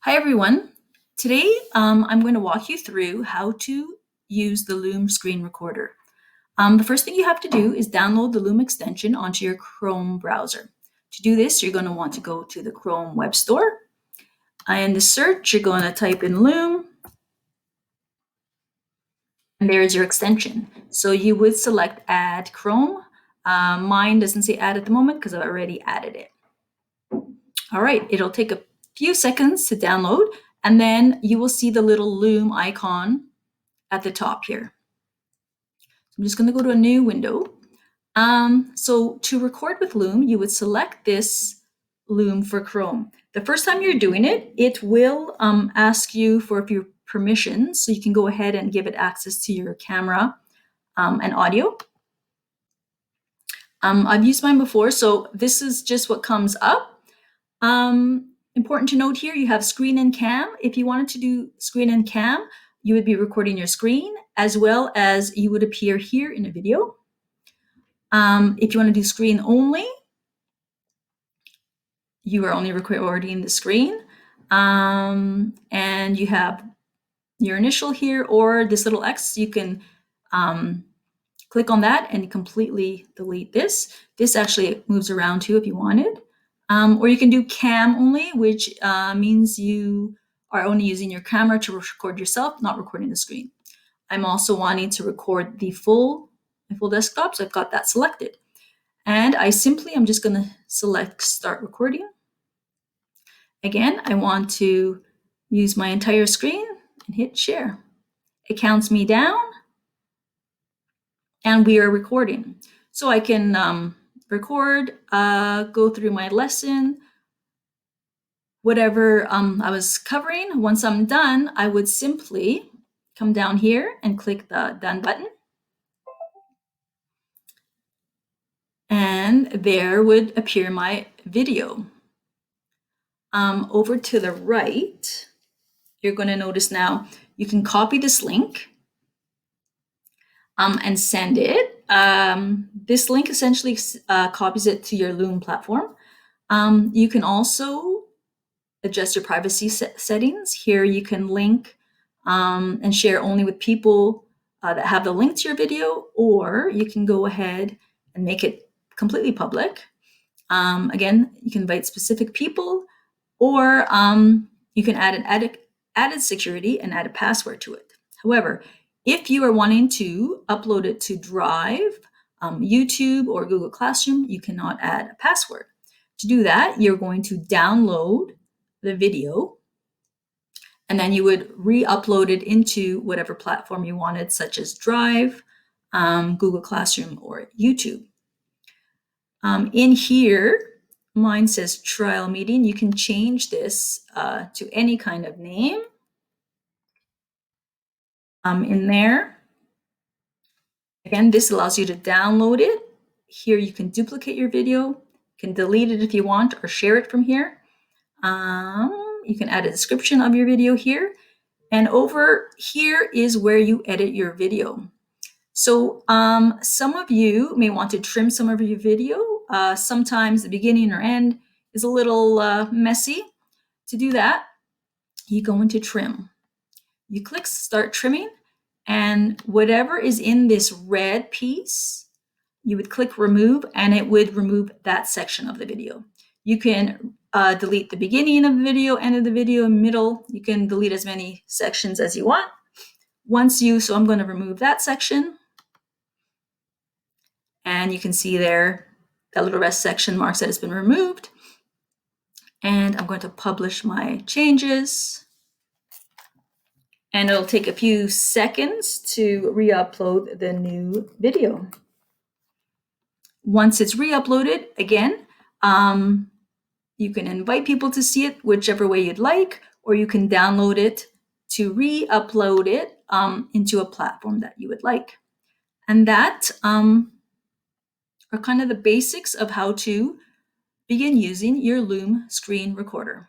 Hi everyone. Today I'm going to walk you through how to use the Loom screen recorder. The first thing you have to do is download the Loom extension onto your Chrome browser. To do this, you're going to want to go to the Chrome Web Store. In the search, you're going to type in Loom, and there's your extension. So you would select Add Chrome. Mine doesn't say Add at the moment because I've already added it. All right, it'll take a few seconds to download, and then you will see the little Loom icon at the top here. I'm just going to go to a new window. So to record with Loom, you would select this Loom for Chrome. The first time you're doing it, it will ask you for a few permissions, so you can go ahead and give it access to your camera and audio. I've used mine before, so this is just what comes up. Important to note here, you have screen and cam. If you wanted to do screen and cam, you would be recording your screen as well as you would appear here in a video. If you want to do screen only, you are only recording the screen. And you have your initial here or this little X. You can click on that and completely delete this. This actually moves around too if you wanted. Or you can do cam only, which means you are only using your camera to record yourself, not recording the screen. I'm also wanting to record the full desktop, so I've got that selected. And I'm just going to select start recording. Again, I want to use my entire screen and hit share. It counts me down and we are recording. So I can record, go through my lesson, whatever I was covering. Once I'm done, I would simply come down here and click the done button. And there would appear my video. Over to the right, you're going to notice now you can copy this link and send it. This link essentially copies it to your Loom platform. You can also adjust your privacy settings. Here you can link and share only with people that have the link to your video, or you can go ahead and make it completely public. Again, you can invite specific people, or you can add an added security and add a password to it. However, if you are wanting to upload it to Drive, YouTube, or Google Classroom, you cannot add a password. To do that, you're going to download the video, and then you would re-upload it into whatever platform you wanted, such as Drive, Google Classroom, or YouTube. In here, mine says trial meeting. You can change this to any kind of name in there. Again, this allows you to download it. Here you can duplicate your video, you can delete it if you want, or share it from here. You can add a description of your video here. And over here is where you edit your video. So some of you may want to trim some of your video. Sometimes the beginning or end is a little messy. To do that, you go into trim. You click start trimming, and whatever is in this red piece, you would click remove, and it would remove that section of the video. You can delete the beginning of the video, end of the video, middle. You can delete as many sections as you want. So I'm going to remove that section. And you can see there, that little rest section marks that it's been removed. And I'm going to publish my changes. And it'll take a few seconds to re-upload the new video. Once it's re-uploaded, again, you can invite people to see it whichever way you'd like, or you can download it to re-upload it into a platform that you would like. And that are kind of the basics of how to begin using your Loom screen recorder.